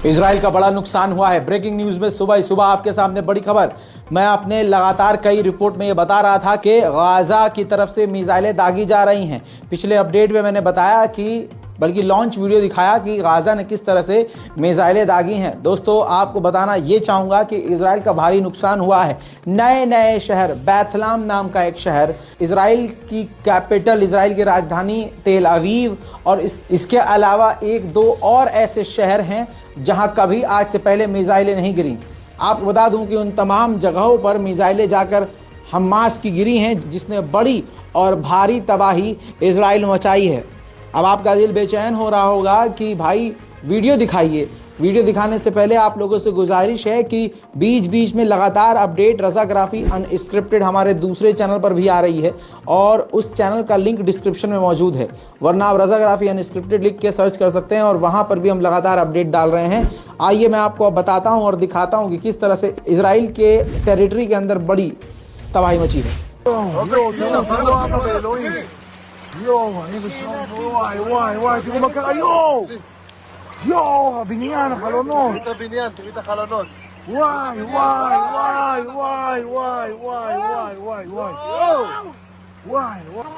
Israel का बड़ा नुकसान हुआ है। ब्रेकिंग न्यूज में सुबह ही सुबह आपके सामने बड़ी खबर। मैं अपने लगातार कई रिपोर्ट में ये बता रहा था कि गाजा की तरफ से मिसाइलें दागी जा रही हैं। पिछले अपडेट में मैंने बताया कि बल्कि लॉन्च वीडियो दिखाया कि गाजा ने किस तरह से मिसाइलें दागी हैं। दोस्तों आपको बताना ये चाहूँगा कि इजराइल का भारी नुकसान हुआ है। नए नए शहर, बैतलहम नाम का एक शहर, इजराइल की कैपिटल, इजराइल की राजधानी तेल अवीव और इसके अलावा एक दो और ऐसे शहर हैं जहां कभी आज से पहले मिसाइलें नहीं गिरी। आपको बता दूं कि उन तमाम जगहों पर मिसाइलें जाकर हमास की गिरी हैं, जिसने बड़ी और भारी तबाही इजराइल में मचाई है। अब आपका दिल बेचैन हो रहा होगा कि भाई वीडियो दिखाइए। वीडियो दिखाने से पहले आप लोगों से गुजारिश है कि बीच बीच में लगातार अपडेट रज़ाग्राफ़ी अनस्क्रिप्टेड हमारे दूसरे चैनल पर भी आ रही है और उस चैनल का लिंक डिस्क्रिप्शन में मौजूद है, वरना आप रज़ाग्राफ़ी अनस्क्रिप्टेड लिख के सर्च कर सकते हैं और वहाँ पर भी हम लगातार अपडेट डाल रहे हैं। आइए मैं आपको अब बताता हूँ और दिखाता हूँ कि किस तरह से इजराइल के टेरिटरी के अंदर बड़ी तबाही मची है। תראו מה קרה, יואו, הבניין, החלונות. תראי את הבניין, תראי את החלונות. וואי, וואי, וואי, וואי, וואי, וואי, וואי, וואי, וואי, וואי.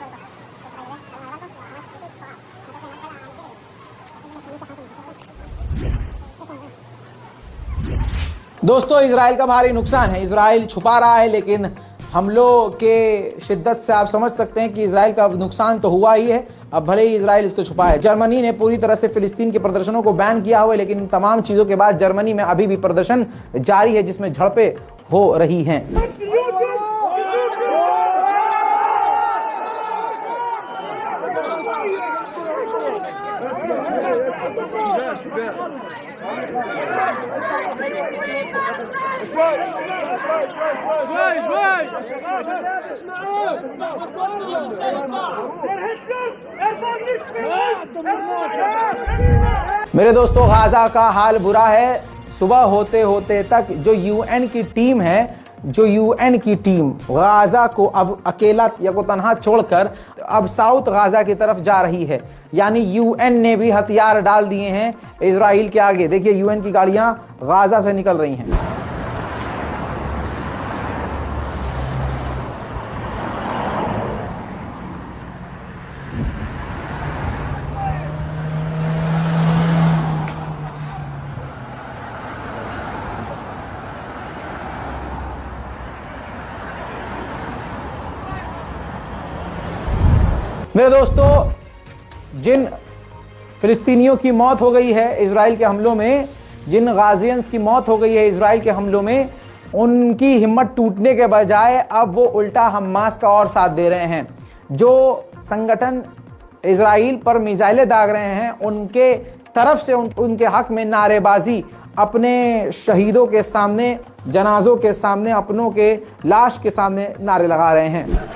दोस्तों इजराइल का भारी नुकसान है। इजराइल छुपा रहा है, लेकिन हमलों के शिद्दत से आप समझ सकते हैं कि इजराइल का नुकसान तो हुआ ही है। अब भले ही इजराइल इसको छुपाए। जर्मनी ने पूरी तरह से फिलिस्तीन के प्रदर्शनों को बैन किया हुआ है, लेकिन इन तमाम चीज़ों के बाद जर्मनी में अभी भी प्रदर्शन जारी है, जिसमें झड़पें हो रही हैं। मेरे दोस्तों गाजा का हाल बुरा है। सुबह होते होते तक जो यूएन की टीम गाजा को अब अकेला या को तन्हा छोड़कर अब साउथ गाजा की तरफ जा रही है। यानी यूएन ने भी हथियार डाल दिए हैं इजराइल के आगे। देखिए यूएन की गाड़ियां गाजा से निकल रही हैं। मेरे दोस्तों जिन फिलिस्तीनियों की मौत हो गई है इजराइल के हमलों में, जिन गाजियंस की मौत हो गई है इजराइल के हमलों में, उनकी हिम्मत टूटने के बजाय अब वो उल्टा हमास का और साथ दे रहे हैं। जो संगठन इजराइल पर मिसाइलें दाग रहे हैं उनके तरफ से उनके हक में नारेबाजी अपने शहीदों के सामने, जनाजों के सामने, अपनों के लाश के सामने नारे लगा रहे हैं।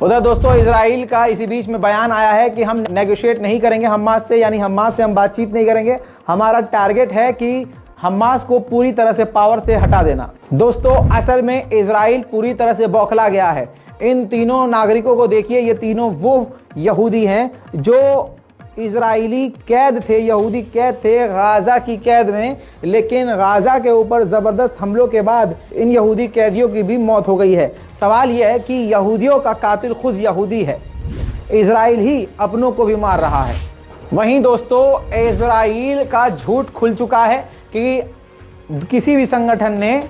उधर दोस्तों इजराइल का इसी बीच में बयान आया है कि हम नेगोशिएट नहीं करेंगे हमास से, यानी हमास से हम बातचीत नहीं करेंगे। हमारा टारगेट है कि हमास को पूरी तरह से पावर से हटा देना। दोस्तों असल में इजराइल पूरी तरह से बौखला गया है। इन तीनों नागरिकों को देखिए, ये तीनों वो यहूदी हैं जो इजरायली कैद थे, यहूदी कैद थे गाजा की कैद में, लेकिन गाजा के ऊपर ज़बरदस्त हमलों के बाद इन यहूदी कैदियों की भी मौत हो गई है। सवाल यह है कि यहूदियों का कातिल खुद यहूदी है, इजराइल ही अपनों को भी मार रहा है। वहीं दोस्तों इजराइल का झूठ खुल चुका है कि किसी भी संगठन ने,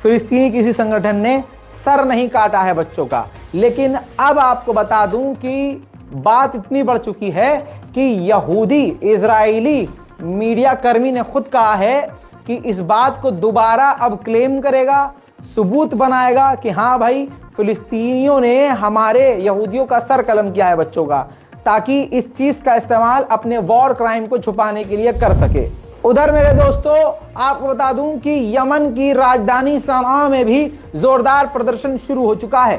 फिलिस्तीनी किसी संगठन ने सर नहीं काटा है बच्चों का। लेकिन अब आपको बता दूं कि बात इतनी बढ़ चुकी है कि यहूदी इजरायली मीडिया कर्मी ने खुद कहा है कि इस बात को दोबारा अब क्लेम करेगा, सबूत बनाएगा कि हाँ भाई फिलिस्तीनियों ने हमारे यहूदियों का सर कलम किया है बच्चों का, ताकि इस चीज़ का इस्तेमाल अपने वॉर क्राइम को छुपाने के लिए कर सके। उधर मेरे दोस्तों आपको बता दूं कि यमन की राजधानी सना में भी जोरदार प्रदर्शन शुरू हो चुका है।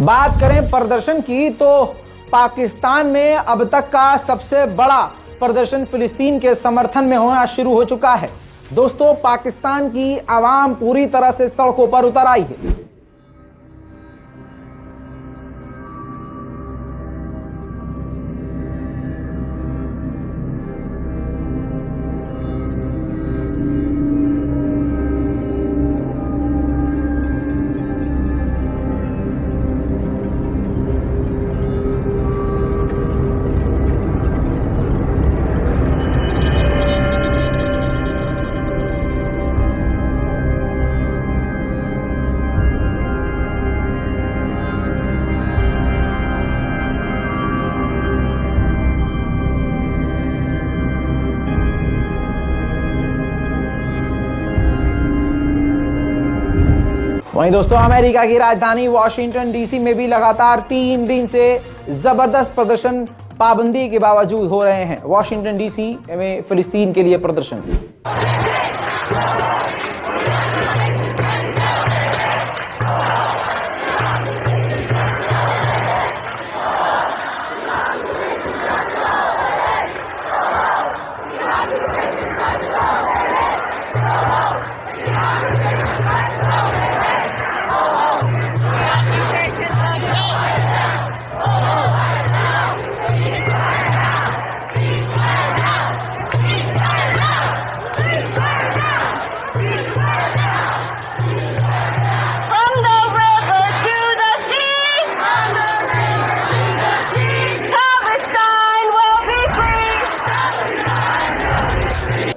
बात करें प्रदर्शन की तो पाकिस्तान में अब तक का सबसे बड़ा प्रदर्शन फिलिस्तीन के समर्थन में होना शुरू हो चुका है। दोस्तों पाकिस्तान की आवाम पूरी तरह से सड़कों पर उतर आई है। वहीं दोस्तों अमेरिका की राजधानी वॉशिंगटन डीसी में भी लगातार 3 दिन से जबरदस्त प्रदर्शन पाबंदी के बावजूद हो रहे हैं। वॉशिंगटन डीसी में फिलिस्तीन के लिए प्रदर्शन।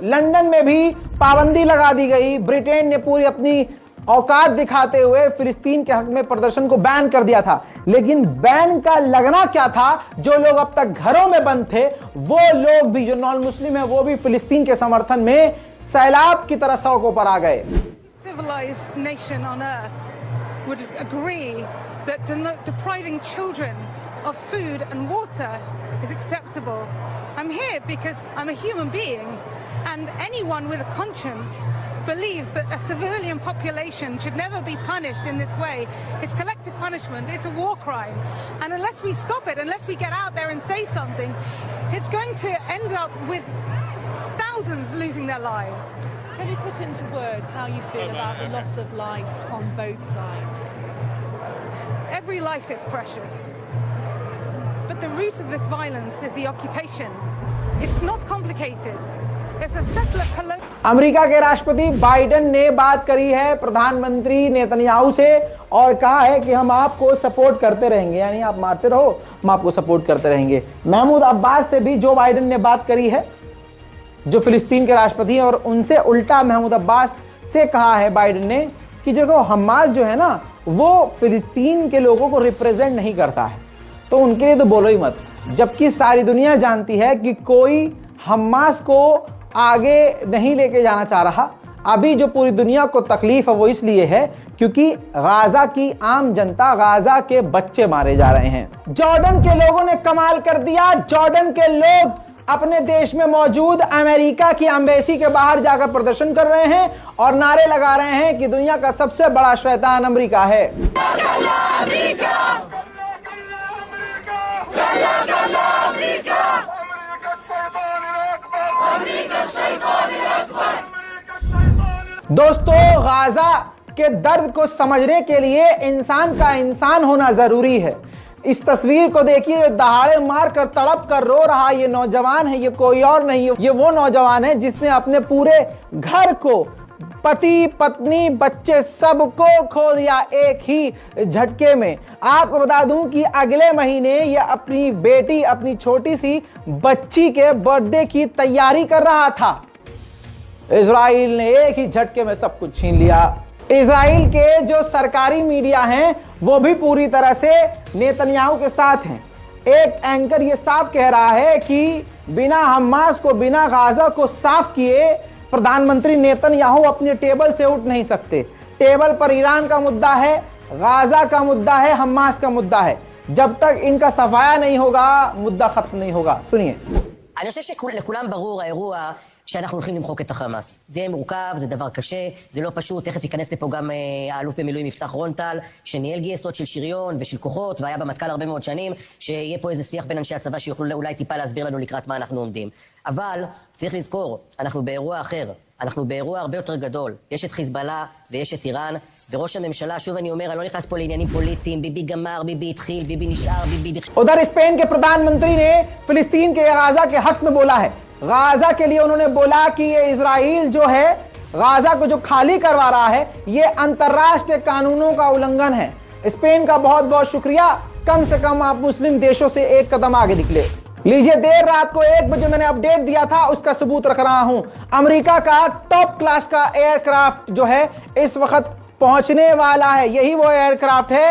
लंदन में भी पाबंदी लगा दी गई। ब्रिटेन ने पूरी अपनी औकात दिखाते हुए फिलिस्तीन के हक में प्रदर्शन को बैन कर दिया था। लेकिन बैन का लगना क्या था, जो लोग अब तक घरों में बंद थे वो लोग भी, जो नॉन मुस्लिम है, वो भी फिलिस्तीन के समर्थन में सैलाब की तरह सड़कों पर आ गए। Civilized nation on earth would agree that depriving children of food and water is acceptable. I'm here because I'm a human being, and anyone with a conscience believes that a civilian population should never be punished in this way. It's collective punishment, it's a war crime, and unless we stop it, unless we get out there and say something, it's going to end up with thousands losing their lives. Can you put into words how you feel about the loss of life on both sides? Every life is precious, but the root of this violence is the occupation. It's not complicated. It's a settler colonial. America के राष्ट्रपति Biden ने बात करी है प्रधानमंत्री Netanyahu से और कहा है कि हम आपको सपोर्ट करते रहेंगे, यानी आप मारते रहो, हम आपको सपोर्ट करते रहेंगे। महमूद अब्बास से भी जो बाइडेन ने बात करी है, जो फिलिस्तीन के राष्ट्रपति हैं, और उनसे उल्टा महमूद अब्बास से कहा है बाइडेन ने कि देखो हमास जो है ना वो फिलिस्तीन के लोगों को रिप्रेजेंट नहीं करता है, तो उनके लिए तो बोलो ही मत। जबकि सारी दुनिया जानती है कि कोई हमास को आगे नहीं लेके जाना चाह रहा। अभी जो पूरी दुनिया को तकलीफ है वो इसलिए है क्योंकि गाजा की आम जनता, गाजा के बच्चे मारे जा रहे हैं। जॉर्डन के लोगों ने कमाल कर दिया। जॉर्डन के लोग अपने देश में मौजूद अमेरिका की एम्बेसी के बाहर जाकर प्रदर्शन कर रहे हैं और नारे लगा रहे हैं कि दुनिया का सबसे बड़ा शैतान अमेरिका है। दोस्तों गाजा के दर्द को समझने के लिए इंसान का इंसान होना जरूरी है। इस तस्वीर को देखिए, दहाड़े मार कर तड़प कर रो रहा ये नौजवान है, ये कोई और नहीं है, ये वो नौजवान है जिसने अपने पूरे घर को, पति पत्नी बच्चे सबको खो दिया एक ही झटके में। आपको बता दूं कि अगले महीने ये अपनी बेटी, अपनी छोटी सी बच्ची के बर्थडे की तैयारी कर रहा था। इजराइल ने एक ही झटके में सब कुछ छीन लिया। इजराइल के जो सरकारी मीडिया हैं वो भी पूरी तरह से नेतन्याहू के साथ हैं। एक एंकर ये साफ कह रहा है कि बिना हमास को, बिना गाजा को साफ किए प्रधानमंत्री नेतन्याहू अपने टेबल से उठ नहीं सकते। टेबल पर ईरान का मुद्दा है, गाजा का मुद्दा है, हमास का मुद्दा है। जब तक इनका सफाया नहीं होगा मुद्दा खत्म नहीं होगा। सुनिए। אני חושב שלכולם ברור האירוע שאנחנו הולכים למחוק את החמאס. זה יהיה מורכב, זה דבר קשה, זה לא פשוט. תכף ייכנס לפה גם האלוף במילואים יפתח רונטל, שניהל גייסות של שריון ושל כוחות, והיה במטכ"ל הרבה מאוד שנים, שיהיה פה איזה שיח בין אנשי הצבא שיוכלו אולי טיפה להסביר לנו לקראת מה אנחנו עומדים. אבל צריך לזכור, אנחנו באירוע אחר. אנחנו באירוע הרבה יותר גדול. יש את חיזבאללה ויש את איראן, וראש הממשלה, שוב אני אומר, אני לא נכנס פה לעניינים פוליטיים, ביבי גמר, ביבי התחיל, ביבי नशर, बीबी। उधर स्पेन के प्रधानमंत्री ने फिलिस्तीन के गाजा के हक में बोला है। गाजा के लिए उन्होंने बोला कि ये इजराइल जो है गाजा को जो खाली करवा रहा है ये अंतरराष्ट्रीय कानूनों का उल्लंघन है। स्पेन का बहुत बहुत शुक्रिया, कम से कम आप मुस्लिम देशों से एक कदम आगे निकले। लीजिए, देर रात को 1 बजे मैंने अपडेट दिया था, उसका सबूत रख रहा हूं। अमेरिका का टॉप क्लास का एयरक्राफ्ट जो है इस वक्त पहुंचने वाला है। यही वो एयरक्राफ्ट है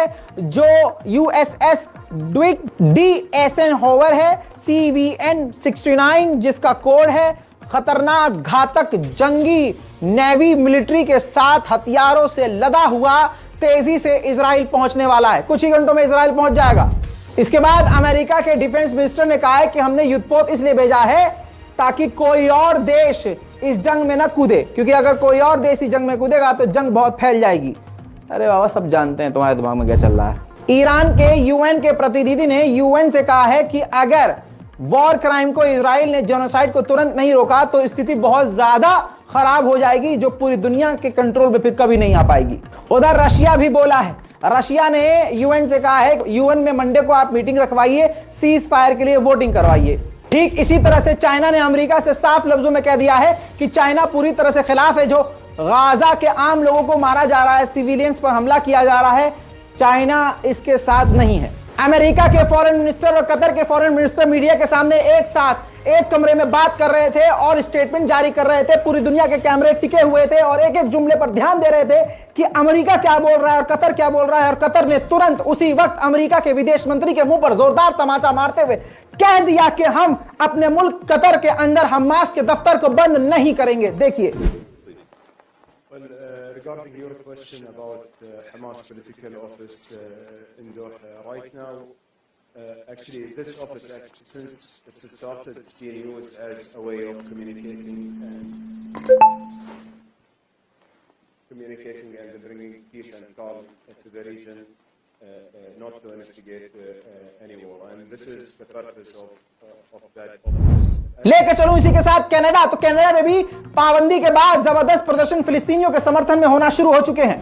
जो यूएसएस ड्विक डी एसेनहोवर है, CVN-69 जिसका कोड है। खतरनाक, घातक, जंगी नेवी मिलिट्री के साथ हथियारों से लदा हुआ तेजी से इजराइल पहुंचने वाला है। कुछ ही घंटों में इजराइल पहुंच जाएगा। इसके बाद अमेरिका के डिफेंस मिनिस्टर ने कहा है कि हमने युद्धपोत इसलिए भेजा है ताकि कोई और देश इस जंग में ना कूदे, क्योंकि अगर कोई और देश इस जंग में कूदेगा तो जंग बहुत फैल जाएगी। अरे बाबा, सब जानते हैं तुम्हारे दिमाग में क्या चल रहा है। ईरान के यूएन के प्रतिनिधि ने यूएन से कहा है कि अगर वॉर क्राइम को, इजराइल ने जेनोसाइड को तुरंत नहीं रोका तो स्थिति बहुत ज्यादा खराब हो जाएगी, जो पूरी दुनिया के कंट्रोल पे फिर कभी नहीं आ पाएगी। उधर रशिया भी बोला है। रशिया ने यूएन से कहा है यूएन में मंडे को आप मीटिंग रखवाइए, सीज फायर के लिए वोटिंग करवाइए। ठीक इसी तरह से चाइना ने अमेरिका से साफ लफ्जों में कह दिया है कि चाइना पूरी तरह से खिलाफ है। जो गाजा के आम लोगों को मारा जा रहा है, सिविलियंस पर हमला किया जा रहा है, चाइना इसके साथ नहीं है। अमेरिका के फॉरेन मिनिस्टर और कतर के फॉरेन मिनिस्टर मीडिया के सामने एक साथ एक कमरे में बात कर रहे थे और स्टेटमेंट जारी कर रहे थे। पूरी दुनिया के कैमरे टिके हुए थे और एक एक जुमले पर ध्यान दे रहे थे कि अमेरिका क्या बोल रहा है और कतर क्या बोल रहा है। और कतर ने तुरंत उसी वक्त अमेरिका के विदेश मंत्री के मुंह पर जोरदार तमाचा मारते हुए कह दिया कि हम अपने मुल्क कतर के अंदर हमास के दफ्तर को बंद नहीं करेंगे। देखिए। Regarding your question about Hamas political office in Doha, right now, actually this office, since it started, it's being used as a way of communicating and bringing peace and calm to the region, not to instigate any war. And this is the purpose of that office. लेकर चलूं इसी के साथ Canada. तो Canada में भी पाबंदी के बाद जबरदस्त प्रदर्शन फिलिस्तीनियों के समर्थन में होना शुरू हो चुके हैं।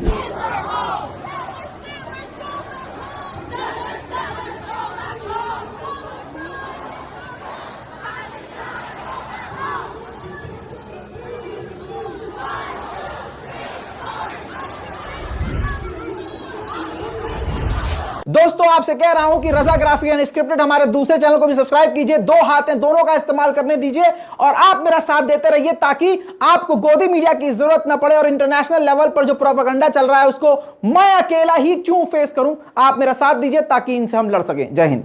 दोस्तों, आपसे कह रहा हूं कि रजाग्राफी अनस्क्रिप्टेड हमारे दूसरे चैनल को भी सब्सक्राइब कीजिए। 2 हाथ हैं, दोनों का इस्तेमाल करने दीजिए और आप मेरा साथ देते रहिए ताकि आपको गोदी मीडिया की जरूरत ना पड़े और इंटरनेशनल लेवल पर जो प्रोपेगेंडा चल रहा है उसको मैं अकेला ही क्यों फेस करूं। आप मेरा साथ दीजिए ताकि इनसे हम लड़ सकें। जय हिंद।